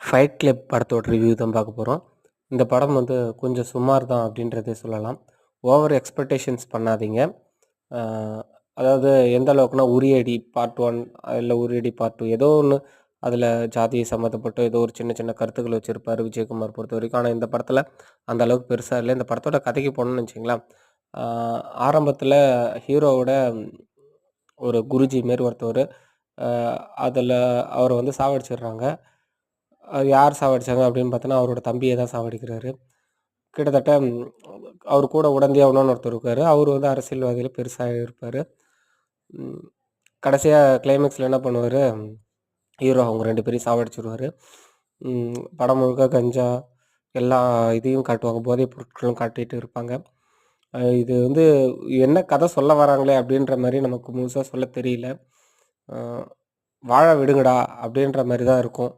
Fight club படத்தோட review தான் பார்க்க போகிறோம். இந்த படம் வந்து கொஞ்சம் சுமார் தான் அப்படின்றதே சொல்லலாம். ஓவர் எக்ஸ்பெக்டேஷன்ஸ் பண்ணாதீங்க. அ அதாவது எந்த அளவுக்குனா உரியடி பார்ட் 1 இல்ல உரியடி பார்ட் 2 ஏதோ ஒண்ணு அதில ஜாதிய சம்மந்தப்பட்ட ஏதோ ஒரு சின்ன சின்ன கருத்துக்கள் வச்சிருப்பாரு விஜயகுமார் பொறுத்தவரைக்கும். ஆனா இந்த படத்தில அந்த அளவுக்கு பெருசா இல்ல. இந்த படத்தோட கதைக்கு போனோம்னு வச்சுக்கங்களேன், அ ஆரம்பத்தில ஹீரோவோட ஒரு குருஜி மாரி ஒருத்தவரு, அ அதில அவர வந்து சாவடிச்சிடுறாங்க. அது யார் சாவடிச்சாங்க அப்படின்னு பார்த்தோன்னா, அவரோட தம்பிய தான் சாவடிக்கிறாரு. கிட்டத்தட்ட அவர் கூட உடந்தையா ஒருத்தர் இருக்காரு. அவரு வந்து அரசியல்வாதியில பெருசா இருப்பாரு. ம் கடைசியா கிளைமேக்ஸ்ல என்ன பண்ணுவாரு, ஹீரோ அவங்க 2 பேரையும் சாவடிச்சுருவாரு. படம் முழுக்க கஞ்சா எல்லா இதையும் காட்டுவாங்க. போதைப் பொருட்களும் காட்டிட்டு இருப்பாங்க. இது வந்து என்ன கதை சொல்ல வராங்களே அப்படின்ற மாரி நமக்கு முழுசா சொல்ல தெரியல. அ "வாழ விடுங்கடா" அப்படின்ற மாரி தான் இருக்கும்.